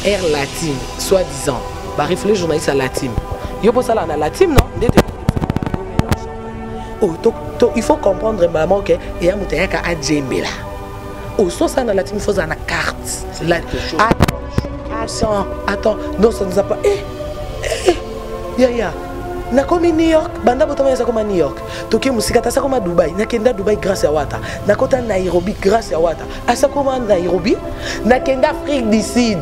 air latine, soi-disant. Bah, les journalistes à latine. Yo pour ça là, on a latine, non? Oh, il faut comprendre maman que il y a un ka a djembe là. Oh, so ça dans latine, il faut ça na carte. Attends, non ça nous a pas. Ya. Na comme New York, banda botama ça comme New York. Toki musika ta ça comme Dubaï. Na kenda Dubaï grâce à Wata. Na kota Nairobi grâce à Wata. Asa comme Nairobi, na kenda Afrique du Sud.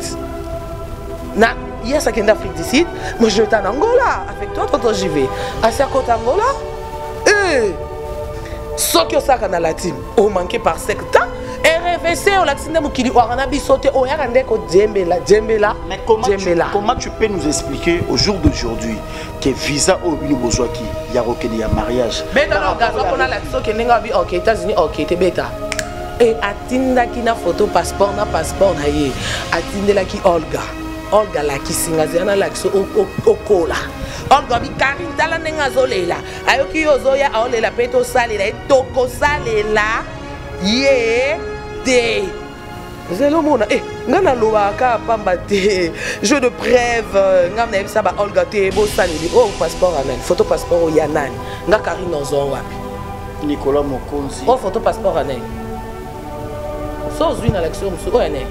Na hier ça kenda Afrique du Sud, moi je suis en Angola avec toi quand j'y vais. Asa kota Angola. Ce que ça kana latine, au manqué par secteur. RVC au latine mukili oranabi sauté au yarande ko djembela. Mais comment tu peux nous expliquer au jour d'aujourd'hui que visa au bino besoin qui y a reconnu un mariage. Mais dans le gaz on a la so que nenga bi OK États-Unis OK te beta. Et atinda ki na photo passeport na ye. Atindela ki Olga la ki singazana la so okola. Olga bi karin tala nenga zolela. Ayoki yozoya aolela peto salela toko salela. Yeah, de. Zelo mona, ngana loba ka pamba te. Jeu de preuve, ngana ça ba Olga te bo saleli. Oh passeport amen, photo passeport o yanan. Nga Karine nozon wapi. Nicolas Mokonzi. Oh photo passeport amen. So zui na l'action musu o yanan.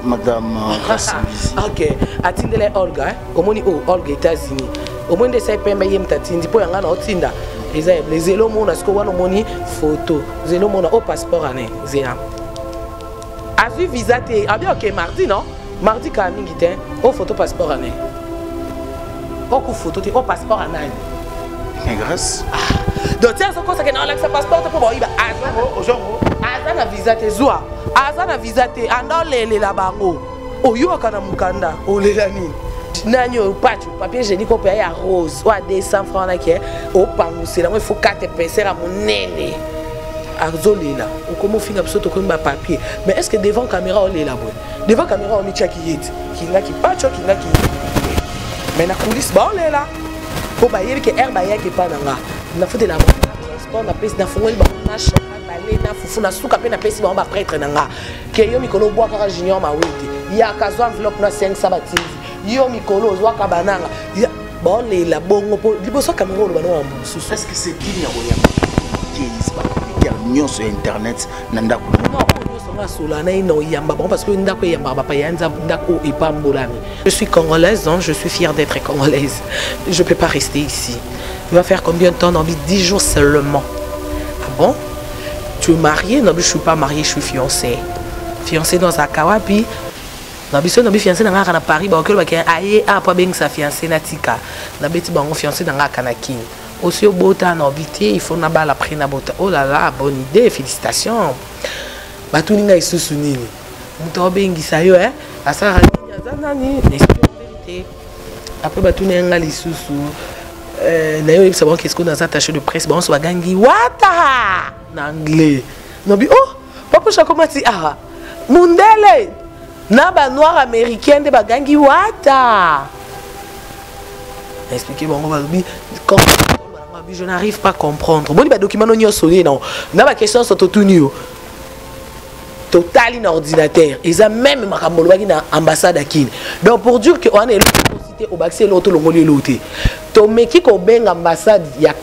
Madame OK, atindele Olga, omoni Olga États-Unis. Omoni sai pembe yem tatindi po yanga na otinda. Les zélo mona ce que wana moni photo. Zélo mona au passeport anen. Zéa. A vu visa te. Ah bien OK mardi non? Mardi ka mingi te. Au photo passeport anen. Au coup photo te au passeport anen. Grâce. Donc tiens ce qu'on ça que na l'accès passeport te pour bon iba azana visa te zoa. Azana visa te andolele la bango. Oyo kana mukanda olela nini? Nanyo papier génique au pays à rose ou à 200 francs là qui est au pangoussé là il faut 4 pinceaux à mon nene arzoli là ou comment finir absolument comme papier mais est-ce que devant caméra on est là devant caméra on met qui là qui pas qui là qui mais na coulisse ba on est là pour bailler que herbe ya qui pas nanga na faut de la sport na pèse na fongoli ba na choc balé na fufu na souka pe na pèse ba prêtre nanga que yo mikolo bois kaka junior ma wete ya kazo enveloppe na 5 sabati yo mikolo zwaka bananga ya bon la bongo po liboso caméra lo bana mbusu est-ce que c'est qui ya boya qui est pas sur internet nanda ko non so nga solana ino yamba bon parce que ndako yamba papa yanza ndako epambolami je suis congolaise donc je suis fière d'être congolaise je peux pas rester ici il va faire combien de temps dans 10 jours seulement ah bon tu es mariée non je suis pas mariée je suis fiancée dans Akawa puis na biso na bi fiancé na ngaka na Paris ba okelo ba ke aye apa beng sa fiancé na tika na beti bango fiancé na ngaka na Kini aussi au bota na obité il faut na bala après na bota oh là là bonne idée félicitations ba tout ninga isusu nini muto bengisa yo asara nini azana ni vérité après ba tout ninga lisusu na yo savoir qu'est-ce qu'on a attaché de presse ba on se bagangi wata na anglais no bi oh papa chakomati mundele Naba noir américain de bagangi wata. Expliquez bon je n'arrive pas à comprendre. Bon les documents non sonné non. Naba question sur tout nu. Total in ordinateur. Ils a même makamolo na ambassade à Kini. Donc pour dire que on est cité au baxé l'autre longoli l'autre. To meki ko beng ambassade ya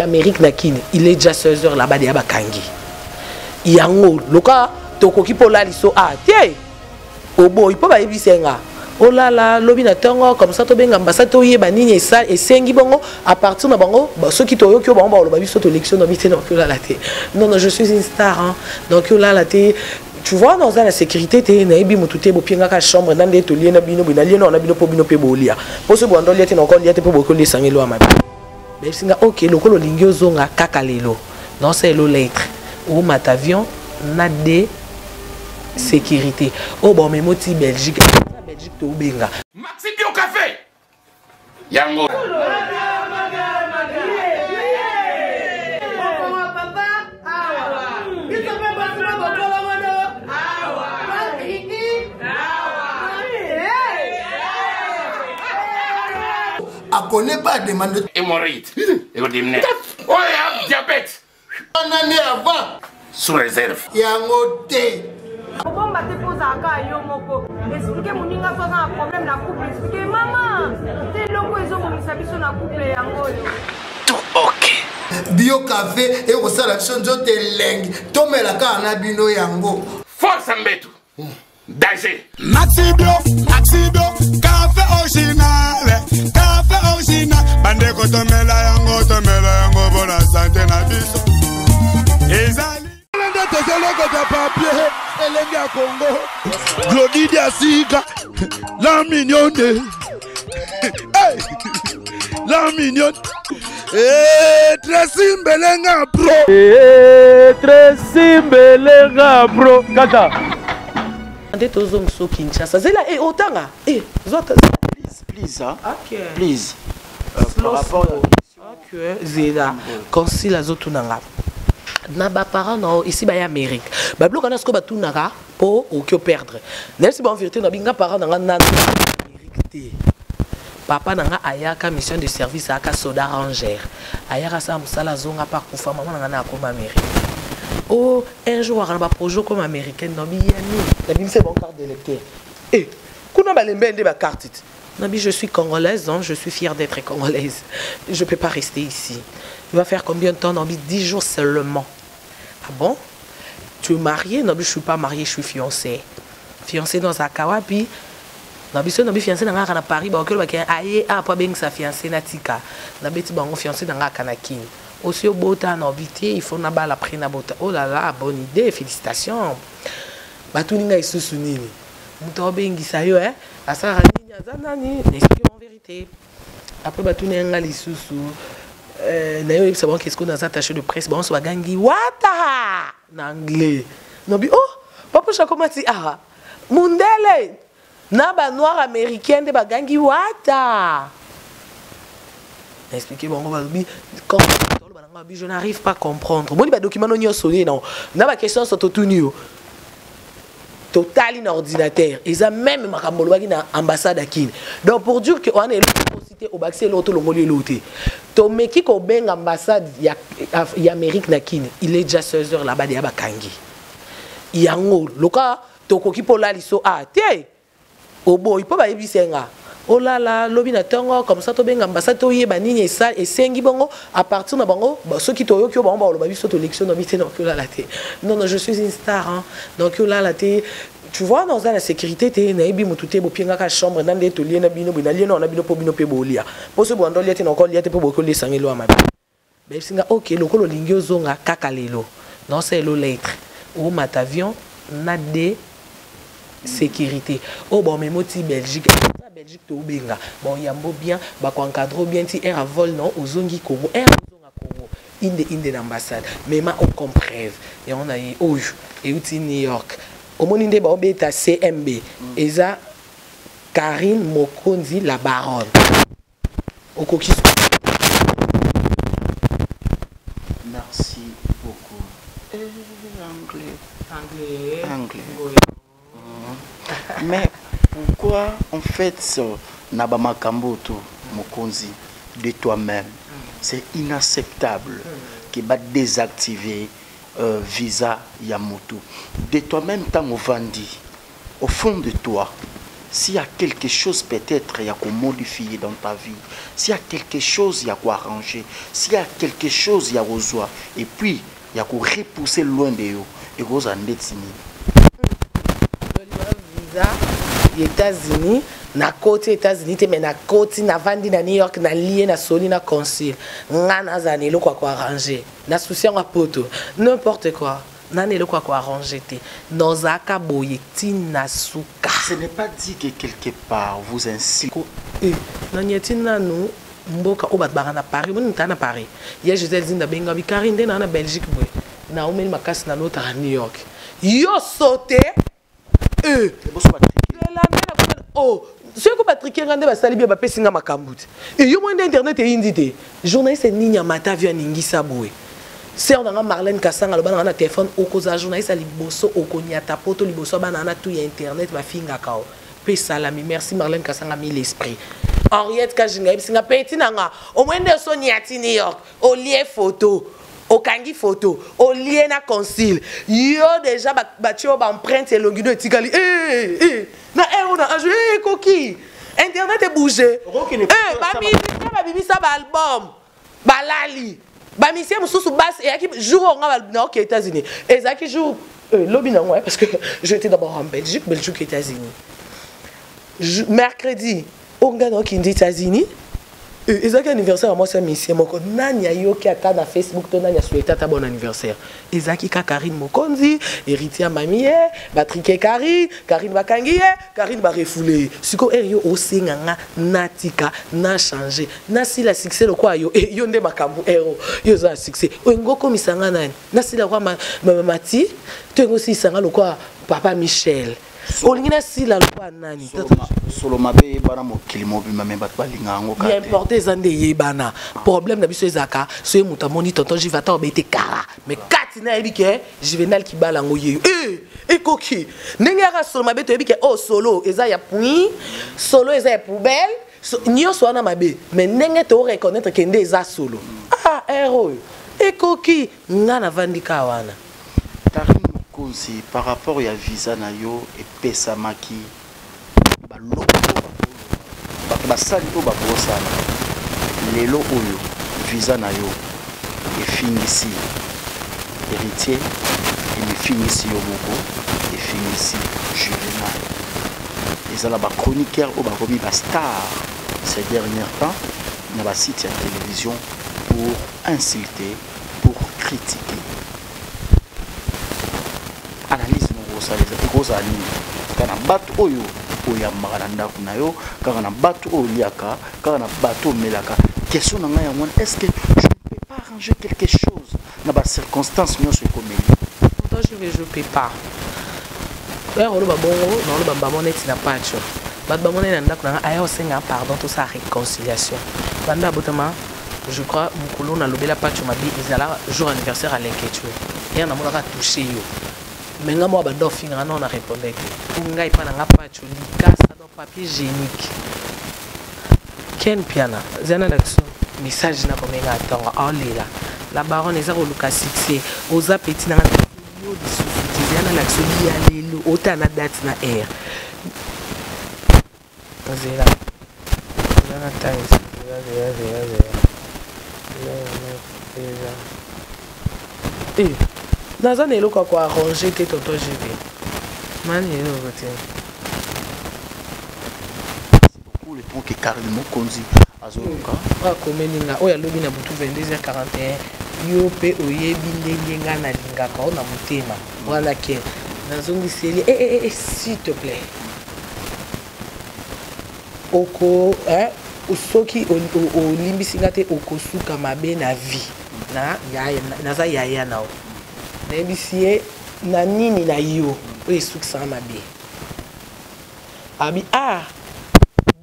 Amérique na Kini. Il est déjà 16h là-bas de bakangi. Yango loka tokoki pola liso tiens. Oh boy, il peut pas y vivre. Oh là là, lobby na tongo comme ça to benga ambassade to yeba nini ça et sengi bongo à partir na bongo ceux qui to yo ki bongo ba biso to élection na bité donc là la té. Non je suis une star hein. Donc là la té tu vois dans la sécurité té na ebi mututé bo pinga ka chambre na ndeto lié na bino bina lié na bino po pe bolia. Po se bondo lié té na ko lié té po boko li sangelo ama. Mais singa OK lokolo lingio zonga kaka lelo. Non c'est lo lettre. Ou matavion na de sécurité. Oh bon mais moti Belgique to benga. Maxi Bio Café. Yango. A connaît pas demande hémorroïde. Oh diabète. On en est avant. Sous réserve. Yango té. Bomba te posa ka yo moko. Expliquez mon nga so na problème na couple expliquer maman te loko ezo komisa biso na couple yango yo Tout ok. Bio café et kosala biso nzoto elengi tomelaka na bino yango. Force Mbetu. Danger. Maxi Bio, café original, bande ko tomela yango bona santé na biso. Ezali lende tezeleko de papier, elenge ya Congo. Glodidi asika, la mignonne. Hey, la mignonne. Tracy Mbelenga bro. Tracy Mbelenga bro. Kata. Ande tozong so Kinshasa. Zela otanga. Zota. Please, hein? Ok. Please. Par rapport à Ok. Zela. Concile azotunanga. Na ba parents non ici ba Amérique. Ba bloka na sko ba tunaka po o kyo perdre. Même si ba en vérité na binga parents na Amérique. Papa nanga ayaka mission de service aka soda rangère. Ayaka sa musala zonga pa kufa maman nanga na koma Amérique. Oh, un jour on a un projet comme américaine dans Miami. Nabi c'est mon carte d'électeur. Eh, kuna ba lembe ndé ba carte. Nabi je suis congolaise, donc je suis fière d'être congolaise. Je peux pas rester ici. Il va faire combien de temps? Nabi 10 jours seulement. Ah bon? Tu es mariée? Nabi je suis pas mariée, je suis fiancée. Fiancée dans Zakawa puis Nabi fiancé dans à Paris, bah ok, bah aïe, ah pas bien sa fiancée natika. Nabi ti bango fiancé dans Kanakin. Aussi au bota en habité, il faut n'abat la prenne à bota. Oh là là, bonne idée, félicitations. Bah tout ninga isu sunini. Muto bengi sayo à ça rani zanani, explique en vérité. Après bah tout ninga lisusu. Nayo il savoir qu'est-ce qu'on a attaché de presse, bon so gangi wata en anglais. Nabi oh, papa chakomati ah. Mundele Naba noir américaine de bagangi wata. Expliquez bon quand je n'arrive pas à comprendre. Moi les documents non sonné non. Naba question sur tout nu. Total in ordinateur. Ils a même makambolwaki na ambassade à Kin. Donc pour dire que on est cité au baxé l'autre longoli l'autre. To meki ko beng ambassade ya Amérique na Kin. Il est déjà 16 heures là-bas de bakangi. Yango loka to koki pola liso a té. Oh bon, il peut pas y senga. Oh là là, lobby na tongo comme ça to benga ambassade to yeba nini ça et sengi bongo à partir na bango ceux qui to yo kyo bango ba biso to élection no bité donc là la té. Non non, je suis une star hein. Donc là la té tu vois dans la sécurité té na ebi mututé bo pinga ka chambre na ndeto lié na bino bina lié na bino po bino pe bolia. Po se bondo lié té na ko lié té po boko le sangelo ama. Ben singa OK lokolo lingio zonga kaka lelo. Non c'est lo lettre. Ou matavion na de sécurité. Oh bon mais moti Belgique. Belgique to benga. Bon yambo bien ba ko encadrer bien ti air à vol non ozongi Congo. Air ozonga Congo. Inde l'ambassade. Mais ma on comprève et on a eu oh et uti New York. Au moninde ba obeta CMB. Eza Karine Mokonzi la baronne. Okoki. merci beaucoup. Anglais. Mais pourquoi en fait ça Nabama Kamboto Mokonzi de toi-même? C'est inacceptable qu'il va désactiver visa Yamoto. De toi-même tant Vandi. Au fond de toi, s'il y a quelque chose peut-être il y a qu'on modifier dans ta vie, s'il y a quelque chose il y a quoi arranger, s'il y a quelque chose il y a besoin et puis il y a qu'on repousser loin de eux et qu'on en détini. Les États-Unis, na côté États-Unis, mais na côté na vandi na New York, na lié na soli na consul, na zane lo quoi arranger, na souci en poto, n'importe quoi, na ne lo quoi arranger te, nozaka boyeti na suka. Ce n'est pas dit que quelque part vous incitez. Na nyeti na nous mboka obat barana Paris, mon tana Paris. Hier je disais na benga bi Karine na Belgique boy, na omel makasi na l'autre à New York. Yo sauté. Oh, ce que Patrick Rande va saluer ba pesinga makambuti. Et yo moins d'internet et indité. Journaliste Ninya Mata via Ningisa Boue. C'est on a Marlène Kassanga le banana téléphone au cause journaliste à liboso au konyata poto liboso banana tout internet ma finga kao. Pe salami merci Marlène Kassanga mi l'esprit. Henriette Kajinga singa petit nanga au moins de son niati New York au lié photo. okangi photo olie na concile yo déjà batio ba empreinte elongi do etikali na on a joué coquille internet est bougé ba bibisa ba album balali ba misie mususu bas et qui jour on va na aux États-Unis et ça qui jour lobby non ouais parce que j'étais d'abord en Belgique aux États-Unis mercredi on gagne aux États-Unis et ça anniversaire moi c'est misie moko nani yo qui ata na Facebook to nani souhaiter ta bon anniversaire et ça qui ka Karine Mokonzi héritier mamie Patrick Karine bakangi Karine ba refoulé siko yo osenganga natika na changer na si la succès le quoi yo yo nde makambu ero yo za succès ngoko misanga nani na si la kwa mati to ngosi sanga le quoi papa Michel olingina si la loi nani solo mabe bana mokili mobima me bat balinga ngo ka bien importé zande yebana problème na biso ezaka so ye muta moni tonton jivata obete kara mais katina ebike juvenal ki bala ngo ye ekoki ndenge aka solo mabe to ebike oh solo eza ya pui solo eza ya poubelle nyonso wana mabe mais ndenge to reconnaître que nde eza solo héros ekoki ngana vandika wana Konzi par rapport à visa na yo et pesamaki ba loko ba sali to ba bosa lelo oyo visa na yo et finisi héritier et finisi yo boko et finisi juvenal les ala ba chroniqueur ou ba komi ba star ces derniers temps na ba site à télévision pour insulter pour critiquer analyse no ça les kana batu oyo oyamba na ndako na yo kana batu oliaka kana batu melaka question na ngai yango est-ce que je ne peux pas arranger quelque chose na ba circonstances nyonso ekomeli je peux pas ero lo babongo na lo bamba net na pacho bat bamona na ndako na ayo senga pardon tout ça réconciliation banda botama je crois mukolo na lobela pacho mabi ezala jour anniversaire à l'inquiétude et na mona touché yo mais nga moi bando finga non na répondre que ngai pa na nga pacho likasa do papier hygiénique ken piana zana l'action message na komenga atonga olela la baronne eza ko luka succès aux appétits na yo de société zana l'action ya lelo otana date na air zela zana times naza na eloko ko arranger te toto GB mani eloko te pour le temps que Karine Mokonzi azoluka akomeninga oyo alobi na butu 22h41 yo pe oyebi ndenge nga na lingaka o na motema wana ke nazongiseli s'il te plaît oko soki olimbisinga te okosuka mabe na vie na naza yaya nao nayebisie na nini na yo oyo esukisaka mabe abi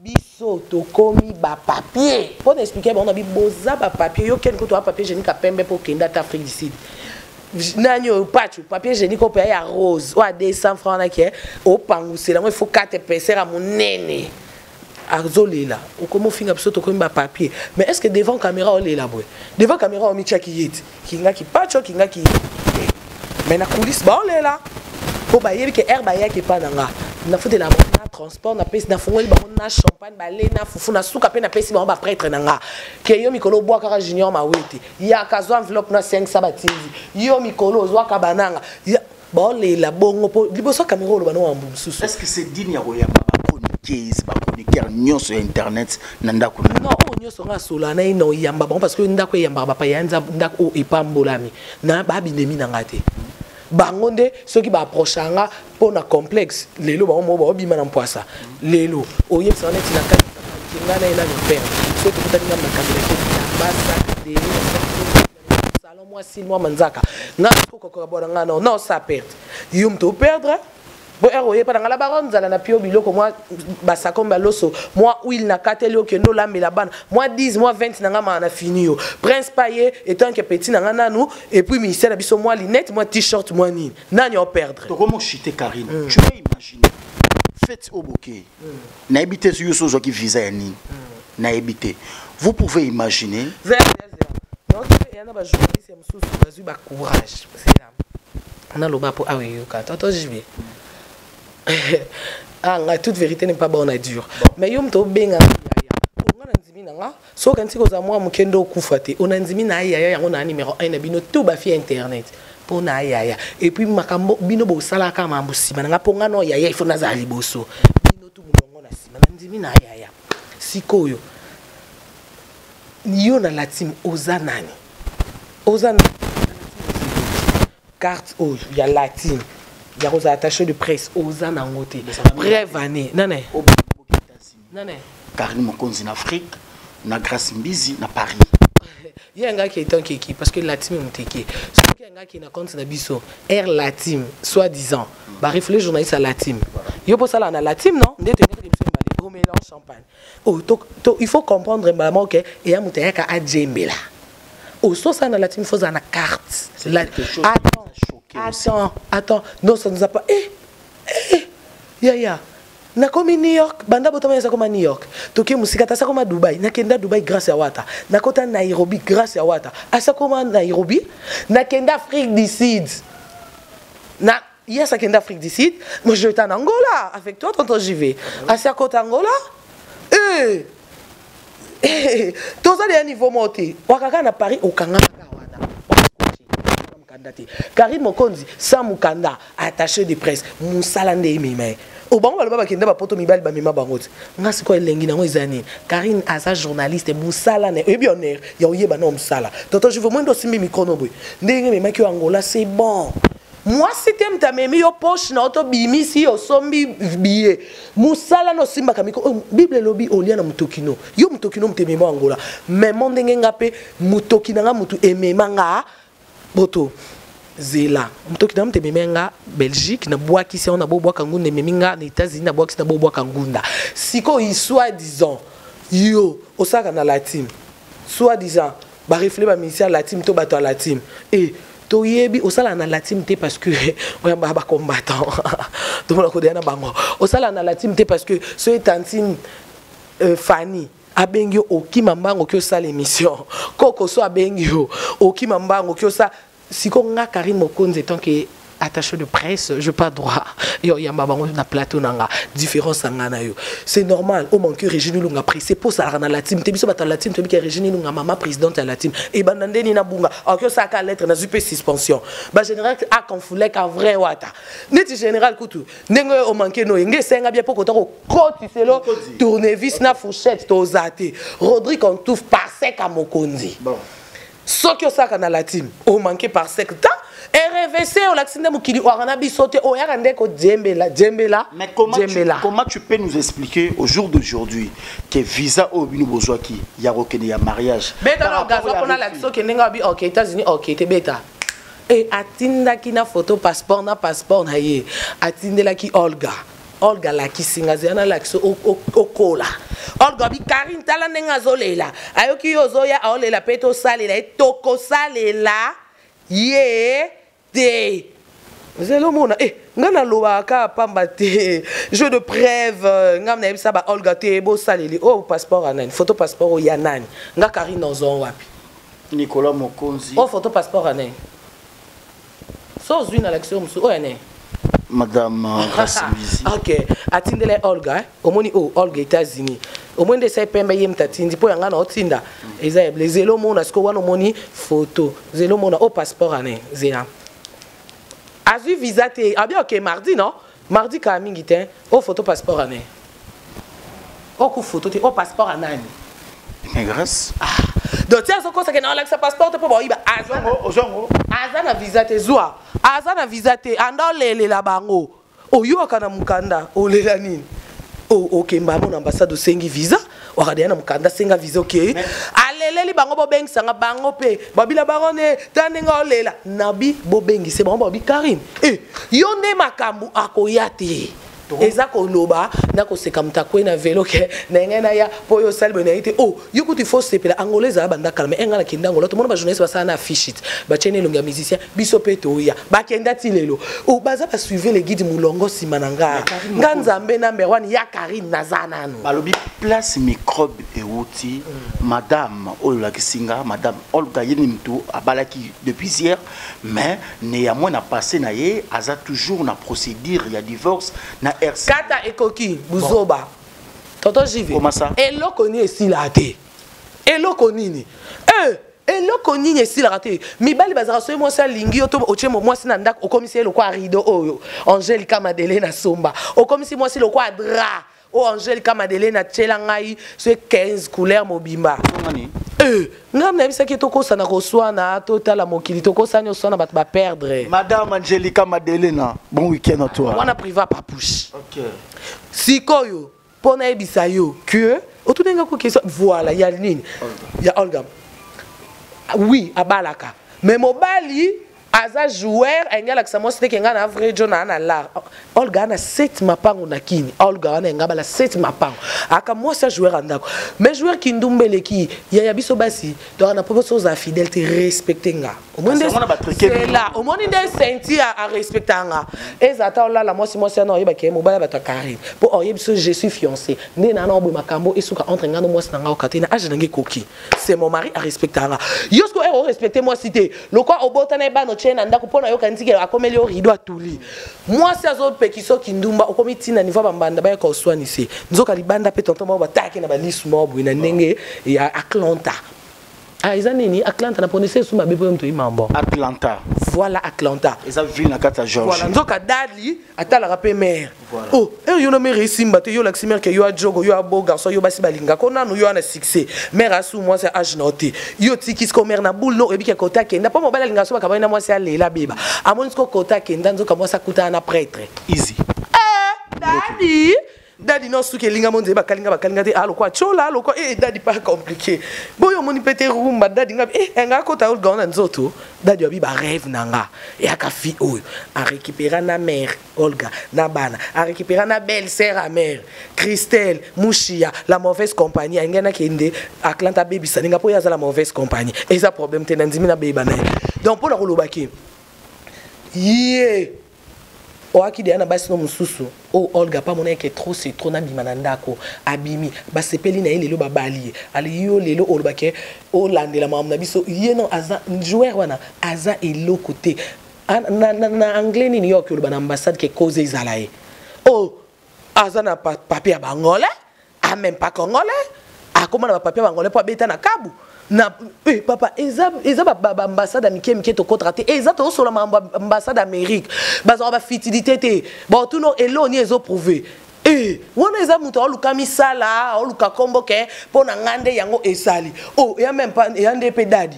biso tokomi bapapier mpo na explike bango na biboza bapapier yo keni koto bapapier génique apembe mpo okende ata Afrique du Sud nani oyo pacho papier génique oyo ya rose oyo a 200 francs wanaki opangusela yango il faut 4 épaisseur ya monene azolela okomo finga biso tokomi bapapier mais est ce que devant caméra olela boye devant caméra omitiaki yeti kingaki pacho kingaki mais na coulisse ba olela po bayebi ke air bayaki pa nanga na fotela na transport na pesi na fongoli ba na champagne ba lena fufu na suka pe na pesi ba prêtre nanga ke yo mikolo bwa kaka junior mawete ya kazo enveloppe na 5 sabatizi yo mikolo zwa ka bananga ba olela bongo po liboso caméra lo bano wambu susu est-ce que c'est digne ya koyamba ba chroniqueur nyonso ya internet na ndako non o nyonso nga sola na ino yamba bon parce que ndako yamba ba pa yanza ndako epambolami na ba binemi nanga te bango nde soki ba approchanga pona complexe lelo ba mo ba bima na mpoasa lelo oyebisa neti na kati kinga na ina père soki kutani na kamera ke basa de salon moi si moi manzaka nga ko bora nga non ça perdre yum to perdre bo eroye pa ngala baron zala na pio biloko moi basakomba loso moi huile na kateli okendo lambela bana moi 10 moi 20 nanga ma na fini yo prince paye étant que petit nanga nanu et puis ministère biso moi linette moi t-shirt moi ni nani o perdre to comment chiter Karine tu peux imaginer faites au bouquet na habiter sur yoso zo ki visa ya ni na habiter vous pouvez imaginer yana ba journaliste mususu bazui ba courage c'est là on a le bas pour ah oui quand toi je vais ah toute vérité n'est pas bonne à dire mais yom to benga on a ndimi nanga so quand tu za moi mukendo kufate on a ndimi na yaya yango na numéro 1 na bino tout ba fi internet pour na yaya et puis makambo bino bo sala ka mambo sima nga ponga no yaya il faut na za liboso bino tout mulongo na sima na ndimi na yaya sikoyo yo na la team ozanani carte oh il y a la team il y a aux attachés de presse ozana ngote brève année nané Karine Mokonzi en Afrique na Grace Mbizi na Paris il y a un gars qui est en équipe parce que la team est muteke ce qui est un gars qui na compte na biso air la team soi-disant ba les journalistes à la team yo pour ça là na la team non ndete au mélange champagne oh il faut comprendre maman que et a muteka a djembela oh so ça na la team faut ça na carte attends non ça nous a pas ya na comme New York banda botama ça comme New York toke musika ta ça comme Dubai na kenda Dubai grâce à Wata na kota Nairobi grâce à Wata asa comme Nairobi na kenda Afrique du Sud na yes à kenda Afrique du Sud moi je suis en Angola avec toi tonton j'y vais asa kota Angola tout ça des niveau monté wakaka na Paris au Kanga Karine Mokonzi sans mukanda attaché de presse musalande mime au bon le baba kenda ba poto mibali ba mima bangote ngasi ko elengi nango ezani Karine asa journaliste musalane et bien ya oyeba na musala toto je veux moins dosimbi mikono boy ndenge mema ki Angola c'est bon moi c'était mta memi yo poche na auto bimi si yo sombi billet musala no simba kamiko bible lobby olia na mutokino yo mutokino mtemema Angola mais mon ndenge ngape mutokina nga mutu emema nga boto zela mtoki na mte memenga Belgique na boaki si on a bobo kangunda meminga na États-Unis na boaki na bobo kangunda siko i soi-disant yo osaka na la team soi-disant ba reflet ba ministère la team to bato la team et to yebi osala na la team te parce que on ba combattant tout le monde ko na bango osala na la team te parce que ce tantine Fanny abengio okimambango kyo sa l'émission koko so abengio okimambango kyo sa siko nga Karine Mokonzi tant que attaché de presse je pas droit yo ya mabango na plateau nanga différence ngana yo c'est normal au manque Régine Lunga pris c'est pour ça na la team te biso bata la team te bi Régine Lunga maman présidente à la team et bandandeni na bunga ok ça ka lettre na zupe suspension ba général a confulé ka vrai wata neti général kutu ndenge au manque no nge senga bien poko toko koti selo tournevis na fourchette to zate Rodrigue on touffe par sec à Mokonzi bon ce que ça na la team au manque par sec ta RVC au l'accident mukili orana bisote o yarande ko djembela mais comment tu peux nous expliquer au jour d'aujourd'hui que visa au bino bozwaki ya rokene ya mariage beta gazo kona la biso ke nenga bi OK États-Unis OK te beta et atinda kina photo passeport na ye atindela ki Olga la kisinga zena la kiso okola Olga bi Karine tala nenga zolela ayoki yozoya aolela peto salela etoko salela ye te zelo mona ngana loba ka pamba te jeu de preuve ngam na bisa ba Olga te bo saleli oh passeport anani photo passeport o yanani nga Karine nozon wapi Nicolas Mokonzi oh photo passeport anani so zuna l'action musu o yanani Madame Rassimbizi. OK. Atindele Olga, omoni Olga États-Unis. Omoni de sai pembe yem tatindi po yanga na otinda. Eza blezelo mona sko wana omoni photo. Zelo mona au passeport ane zena. Azu visa te. Ah bien OK mardi non? Mardi ka mingi te. Au photo passeport ane. Au ku photo te au passeport anani. Mais grâce. Donc tiens so ko sa ke na laksa passeport po bo iba ozongo azana visa te zwa. Azana visa te anda lele la bango oyo akana mukanda olela nini OK mbamo na ambassade sengi visa wakade na mukanda senga visa OK aleleli bango bobengisa nga bango pe babila barone tanenga olela nabi bobengise bango babi Karine yo nde makambu akoyate eza koloba na koseka mutakwe na vélo ke na ngena ya po yo salbe na ite oh yo kuti faut sepela angolaise banda kala mais engala kinda ngolo to mona ba journaliste ba sana affiche it ba chene longa musicien biso peto ya ba kenda tilelo oh baza ba suivre les guides mulongo simananga nganzambe number 1 ya Karine nazana no balobi place microbe et outil madame Olga Kisinga madame Olga Yenimtu abalaki depuis hier mais néanmoins na passé na ye aza toujours na procédure il y a divorce na RC kata ekoki buzoba toto jive comment ça eloko ni esila te eloko nini eloko nini esila te mibali bazara so mo sa lingi oto ochemo mo sina ndako okomisi eloko a rideau oyo Angelica Madeleine Somba okomisi mo si eloko a drap o Angelica Madeleine tchela ngai so 15 couleurs mobimba ngam na bisa ki tokosa na koswana totala mokili tokosa ni oswana bat ba perdre madame Angelica Madeleine bon week-end à toi wana priva papush OK sikoyo pona ebisa yo que otunenga ko question voilà ya nini ya Olga oui abalaka mais mobali aza joueur engala kisamo site kenga na vrai jona na la Olga na 7 mapango na kini Olga na ngaba la 7 mapango aka moi ça joueur andako mais joueur ki ndumbele ki ya biso basi donc na propose za fidélité respecter nga au moins c'est là au moins des senti à respecter nga ezata la moi si non yeba ke mobala bato Karine pour oye biso je suis fiancé né na na bo makambo esuka entre nga no moi na nga okatena age nangi koki c'est mon mari à respecter nga yosko ero respecter moi cité lokwa obota na ba no chena ndako pona yo kanziki akomeli o rido atuli moi si azo pekiso kindumba okomiti na niveau bambanda ba ko swanisi nzoka libanda pe tonton mo bataki na ba lisu mo bu na ndenge ya Atlanta ils nini Atlanta na ponese suma bebo mto imambo Atlanta voilà Atlanta eza ville na kata George voilà nzoka dali atala rapé mère oh yo no mère simba te yo la ximer ke yo a jogo yo a beau garçon yo basi balinga kona no yo ana succès mère asu moi c'est âge noté yo tiki sko mère na boule no ebiki kota kenda pa mobala linga so ba kabana moi c'est alela beba amoni sko kota kenda nzoka moi ça kuta na prêtre easy Daddy non suke linga monde bakalinga te alo kwa chola alo kwa daddy pas compliqué boyo moni pété rumba daddy nga nga ko ta Olga na nzoto daddy obi ba rêve nanga et aka fi oyo a récupérer na mère Olga na bana a récupérer na belle sœur à mère Christelle Mouchia la mauvaise compagnie ngena kende Atlanta baby saninga po ya za la mauvaise compagnie et ça problème te nandimi na beba na donc pour la rolobaki oaki de ana basi no mususu o Olga pa mona ke trop c'est trop na bimana ndako abimi ba sepeli na lelo babali ali yo lelo olobake o landela mamna biso yeno aza joueur wana aza eloko te na anglais ni New York oloba na ambassade ke cause izalae o aza na papier bangolais a même pas congolais a comment na papier bangolais po beta na kabu na papa eza ambassade amike to contraté eza to sur l'ambassade d'Amérique baza ba fitilité te bon tout no eloni ezo prouver wana eza muto oluka misala oluka kombo ke pona ngande yango esali ya même pas ya ndepé dadi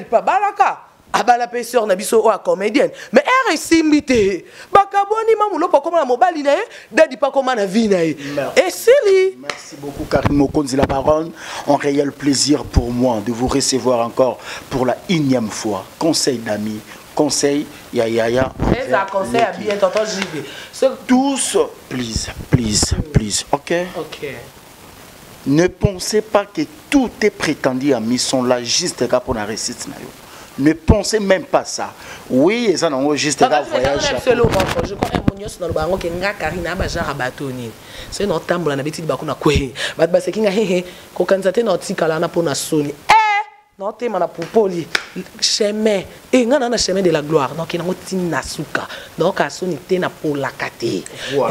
pa balaka abala pêcheur na biso o comédienne mais elle simbité bakaboni mamulo pa comme la mobali na dadi pas comme na vie na et sili merci beaucoup Karine Mokonzi la baronne un réel plaisir pour moi de vous recevoir encore pour la 1e fois conseil d'amis conseil ya ça conseil à bien tonton JB tous please OK ne pensez pas que tous tes prétendus amis sont là juste pour la réussite na yo. Ne pensez même pas ça. Oui, ils ont enregistré un voyage. Je crois que mon dans le bango que nga Karina ba jara batoni. C'est notre tambola na betiti bakuna kwe. Bat ba sekinga ko kanzate na otikala na pona soni. Non te mana popoli chemin nga na chemin de la gloire donc na otina suka. Donc a soni te na polakate.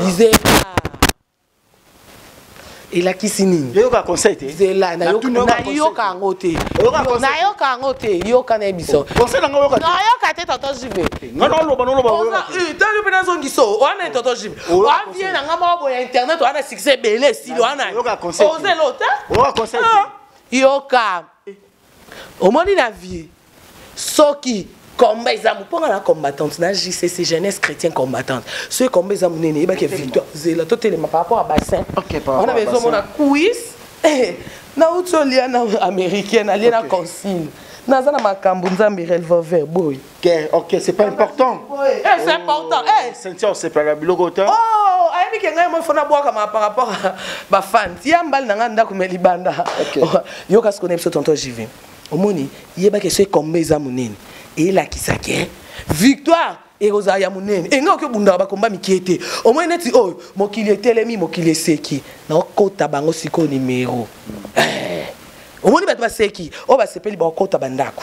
Disait et la kisini yoka conseil te zela na yoka ngote na yoka ngote yoka na biso conseil nga yoka na yoka te tonton jibe ngana loba tali pena zongiso wana tonton jibe wa vient na ngama bo internet wana succès belé si wana yoka conseil oze lota yoka conseil yoka omoni na vie soki combat examen pour la combattante na JCC jeunesse chrétienne combattante ce combat examen nene ba ke victoire zela to télé par rapport à bassin on a besoin de quiz na utolia na américaine aliena consigne naza na makambo nzambe revolver boy. Ok, c'est pas important. C'est important. Ceinture, c'est pas la bilogota. Oh, ayebi ke ngai mo fona boaka ma par rapport à ba fan. Tia mbal na nganda ko melibanda. Yo kas connaît ce tonton JV. Omoni, yeba ke c'est comme mes amunene. Et la kisake. Victoire et Rosa ya munene. Et nga ko bunda ba komba mikiete. Omoni neti oh, mokili etelemi mokili seki. Na okota bango siko numéro. Omoni ba seki. O ba sepeli ba okota bandako.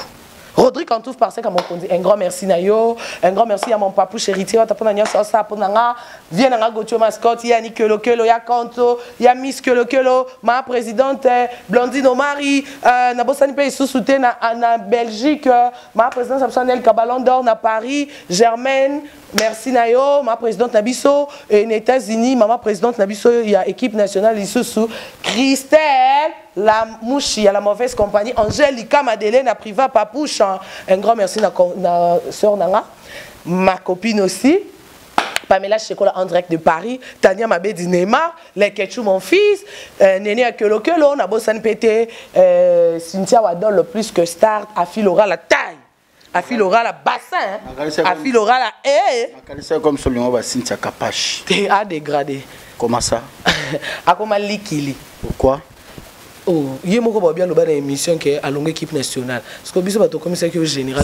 Rodrigue Antouf parce que mon conduit un grand merci Nayo, un grand merci à mon papouche héritier, tapona nya ça ponanga, vient nga Gotio mascotte, ya Nikelo Kelo, ya Kanto, ya Miss Kelo Kelo, ma présidente Blondine Omari, na bosani pe sous-souté na Belgique, ma présidente Absanel Cabalon d'Or na Paris, Germaine, merci Nayo, ma présidente Nabiso, et aux États-Unis, maman présidente Nabiso, il y a équipe nationale Isusu, Christelle la mouchi à la mauvaise compagnie, Angélica Madeleine à Priva Papouche, un grand merci à na sœur Nanga, ma copine aussi, Pamela Chekola en direct de Paris, Tania Mabé du Neymar, les Ketchou mon fils, Néné Akelo Kelo, Nabo Sanpete, Cynthia Wadol le plus que star, Afilora la taille, Afilora la bassin, Afilora la haie. Comme seulement va Cynthia Kapache. T'es à dégrader. Comment ça? A comme un likili. Pourquoi? Oh, il y a beaucoup bien le émission qui est à longue équipe nationale. Parce que bisous bateau commissaire qui est général.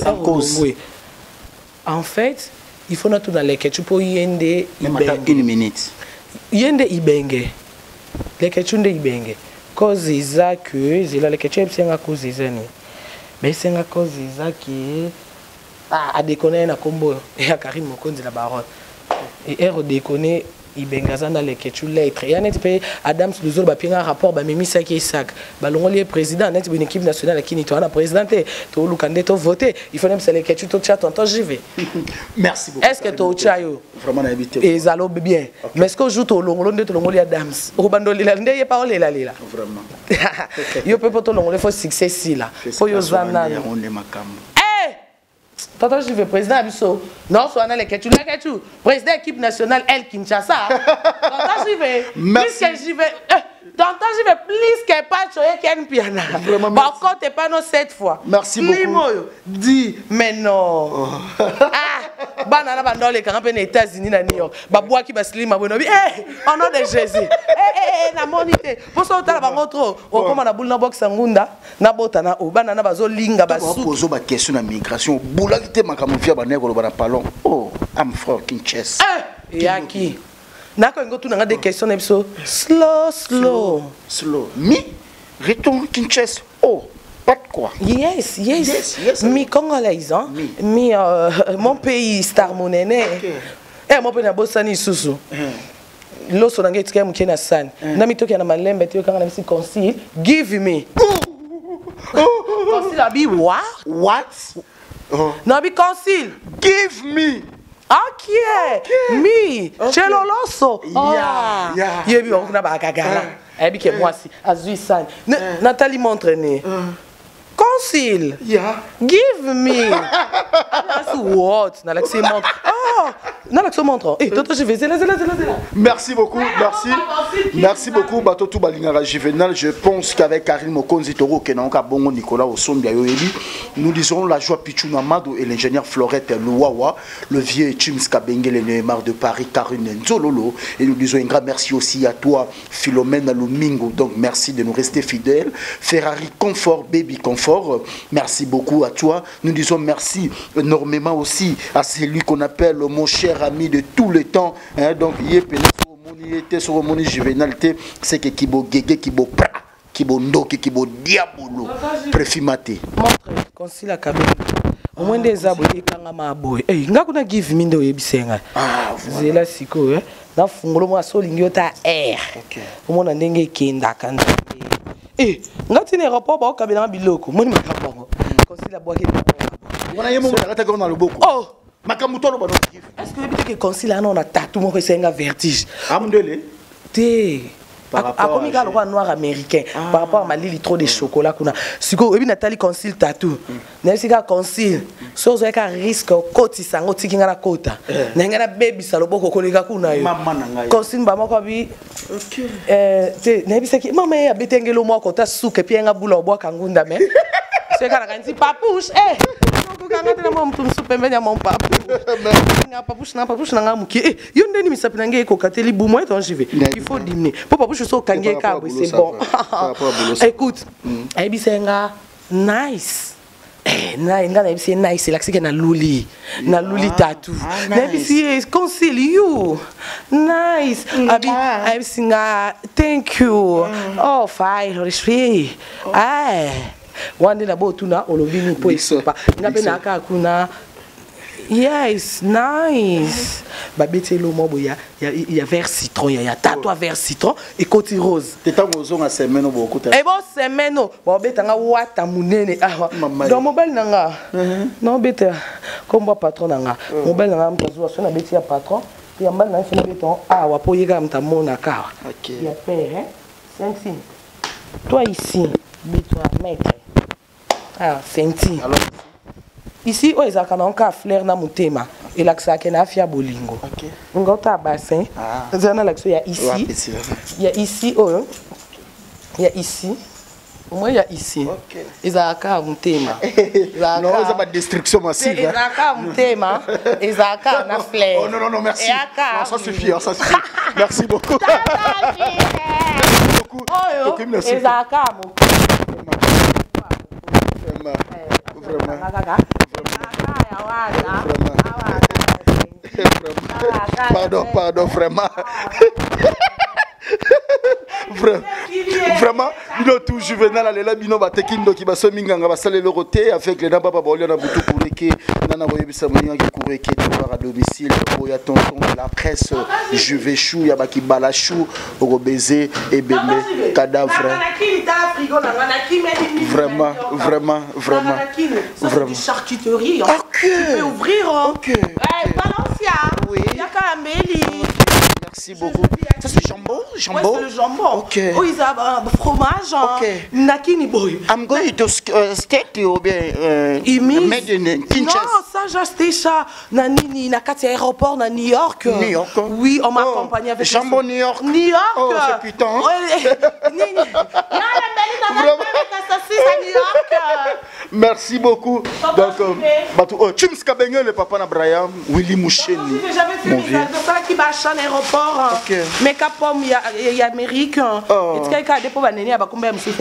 En fait, il faut notre dans les ketchup pour yende une minute. Yende ibenge. Les ketchup de ibenge. Cause ça que c'est là les ketchup c'est à cause ça ni. Mais c'est à cause ça qui a déconné na combo et à Karim Mokonzi la baronne. Et elle déconné Ibengaza dans les ketchup lettres. Il y a net Adams Luzo ba pinga rapport ba mimi saki sak. Ba longoli président net une équipe nationale qui ni toi na présidenter. To lukande to voter. Il faut même c'est les ketchup to chat tonton j'y vais. Merci beaucoup. Est-ce que to chayo vraiment invité. Et zalo bien. Mais est-ce que joue to longolonde to longoli Adams. O bandoli la ndeye parole la là. Vraiment. Yo peut to longoli faut succès si là. Faut yo zana. On est makambo. Tonton, je vais président Abisso. Non, soit dans les ketchup, président équipe nationale, El Kinshasa. Tonton, je vais. Merci. Plus que j'y vais. Tonton, je vais plus que pas choyer qu'un piano. Par contre, t'es pas non 7 fois. Merci beaucoup. Dis, mais non. Ah, banana bandole les campagnes des États-Unis na New York. Baboua qui basili ma bonne vie. On a de Jésus. Na monité. Pour ça, on a bango trop. On comme na boule na box ngunda, na botana o banana bazo linga basu. On pose ba question na migration. Boula qui te makamufia baneko lo bana palon. Oh, am frère Kinches. Yaki. Nako ngo tu nga des questions n'ebso. Slow. Mi retourne Kinches. Oh. Pas de quoi. Yes. Mi congolais, hein? Mi mon pays star monene. Mon pays na bosani susu. Loso na ngeti kaya mukena san. Na mi toki na malembe te kanga na misi concile. Give me. Concile abi what? Na bi concile. Give me. Ok. Mi. Chelo loso. Yeah. Yebi on na ba kagala. Ebi ke moi si azui san. Nathalie m'entraîner. Concile. Yeah. Give me. That's what? Nalaxi montre. Oh, Nalaxi montre. Eh, toto je vais. C'est là. Merci beaucoup. Merci beaucoup. Batotou Balingara Juvenal. Je pense qu'avec Karim Mokonzi Toro, Kenanka Bongo Nicolas Osombi Ayoebi, nous disons la joie Pichou Amadou et l'ingénieur Florette Louawa, le vieux Chims Kabenge, le Neymar de Paris, Karine Nzololo. Et nous disons un grand merci aussi à toi, Philomène Lumingo. Donc merci de nous rester fidèles. Ferrari Confort, Baby Confort. Merci beaucoup à toi. Nous disons merci énormément aussi à celui qu'on appelle mon cher ami de tous les temps. Donc, il est sur mon juvénalité. C'est que Kibo Gege, Kibo Pra, Kibo Ndoki, Kibo Diabolo. Préfimate. Montre, concile à Kabé. Au moins des abonnés, Kangama Boy. Eh, n'a qu'on a give me de Ebisenga. C'est là, si quoi, dans Fungolo, moi, Solingota Air. Au moins, on a dengue Kenda Kanda. Eh, n'a tenu rapport au Kabélan Biloko. Moi, je me rappelle. Concile à Boaké. On a eu un moment dans le beaucoup. Oh! Est-ce que le que concile là on a tatou mon c'est un vertige. Amdele. Té. A comme il y a le roi noir américain par rapport à ma lili trop de chocolat qu'on a. Siko ebi Nathalie concile tatou. Nesika concile. So zo ka risque koti sango tikinga na kota. Nenga baby saloboko koleka kuna yo. Concile ba moko bi. OK. Té nebi seki mama ya betengelo moko ta suke pienga bula obwa kangunda me. c'est quand on dit papouche, eh, quand on a mon soupe, mais mon papouche. Papouche, non, papouche, non, mouki. Eh, yon deni mi sapinange eko kateli boumou et on j'y vais. Il faut diminuer. Pour papouche so kange kabou, c'est bon. Écoute, aibi senga nice. Eh, nga c'est nice, c'est là que c'est na luli tatou. Aibi c'est conceal you. Nice. Aibi singa thank you. Oh, fine, respect. Ah. Wande na bo tuna olobini po isopa. Na pe na ka kuna. Yes, nice. Babete lo mo boya, il y a vert citron, il y a tatouage vert citron et côté rose. T'étais au semaine beaucoup. Eh bon semaine bon betanga wata munene ah. Dans mobile nanga. Non beta comme patron nanga. Mobile nanga mtazo so na beti ya patron. Puis en bas na fait beton ah wa po yega mtamona ka. OK. Il y a père hein. 5 signes. Toi ici, mets-toi maître. Ah, senti. Alors ici, oh, ils ont encore fleur na mutema. Et là, ça a fait bolingo. Ok. On a un bassin. Il y a ici. Il y a ici, oh. Il y a ici. Moi, il y a ici. Ok. Ils ont encore mutema. Non, ils ont pas de destruction massive. Ils ont encore mutema. Ils ont encore une fleur. Oh non, non, merci. Ça suffit, ça suffit. Merci beaucoup. Merci beaucoup. Oh, ils ont encore vraiment. Pardon, vraiment. Vraiment, nous tout juvénal à la bino batekindo qui va se minganga va saler le roté avec les nababa bolio na butu kureke nana boye bisamonia qui kureke à domicile boya tonton de la presse juvéchou ya baki balachou robezé et bébé cadavre. Vraiment. C'est charcuterie. Tu peux ouvrir. OK. Valencia. Oui. Il y a Camélie. Merci beaucoup. Ça c'est jambon? Ouais, c'est le jambon. Ok. Oh, ils ont fromage. Ok. Nakini boy. I'm going to state ou bien made in Kinshasa. Non, ça j'ai acheté ça. Nani, na Katia aéroport na New York. New York. Oui, on m'a accompagné avec jambon New York. New York. Oh, c'est putain. Merci beaucoup. Donc, Chims Kabengue, le papa na Brian, Willy Moucheni. J'avais fait des ça qui bâche à l'aéroport. Mais capom, il y a Amérique. Et tu as des pauvres nénés à Bakumba M. Ok.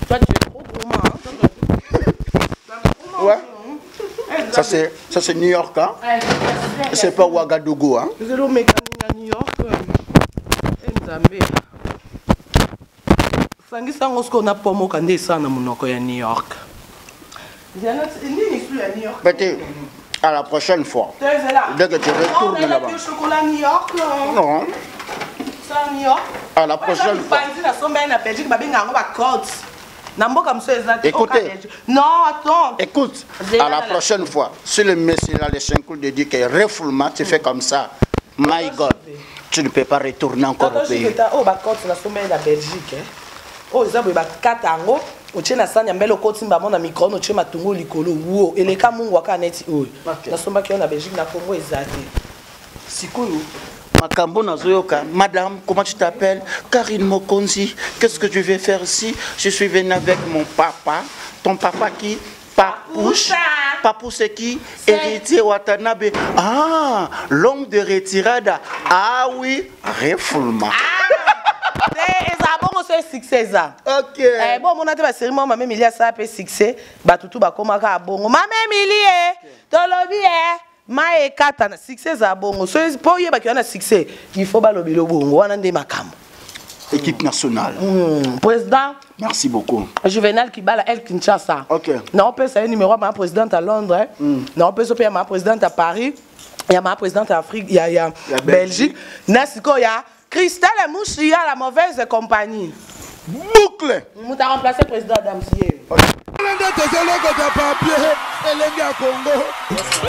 Toi, tu es trop gourmand. Ouais. Ça c'est New York, hein? C'est pas Ouagadougou, hein? C'est le mécanique à New York. Sangisa ngosko na pomo kande sana munoko ya New York. À la prochaine fois. Dès que tu retournes là-bas. On a chocolat New York. Non. Ça New York. À la prochaine fois. Écoutez. Non, attends. Écoute, à la prochaine fois, si le monsieur là, les 5 coups de dit que refoulement, tu fais comme ça. My God, tu ne peux pas retourner encore au pays. Oh, bah, quand tu as sommet la Belgique. Oh, ils ont 4 ans. Ochena sanya mbele okoti mba mona micro no chema tungo likolo wo eleka mungu akaneti oyo nasomba ki na Belgique na Congo ezate sikoyo makambo nazoyoka. Madame, comment tu t'appelles? Karine Mokonzi. Qu'est-ce que tu veux faire ici? Je suis venu avec mon papa. Ton papa qui? Papouche. Papouche c'est qui? Héritier Watanabe. Ah, l'homme de retirada. Ah oui, refoulement. Succès ça. OK. Bon mon ate ba série moi maman Emilia ça peut succès ba tutu ba koma ka bongo maman Emilie tolobi ma e kata na succès za bongo so pour yeba ki na succès il faut ba lobi lo bongo wana nde makambo équipe nationale. Président. Merci beaucoup. Juvenal Kibala El Kinshasa. OK. Non on peut c'est numéro ma présidente à Londres. Non on peut so ma présidente à Paris. Il y a ma présidente à Afrique, il y a Belgique. Nasiko ya Christelle Mouchia, la mauvaise compagnie. Boucle. Nous t'as remplacé le président Damsier.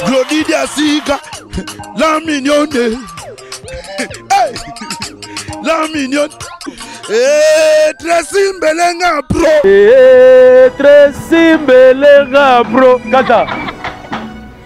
Glodidi Asika, la mignonne. La mignonne. Tracy Mbelenga Pro. Tracy Mbelenga Pro. Kata.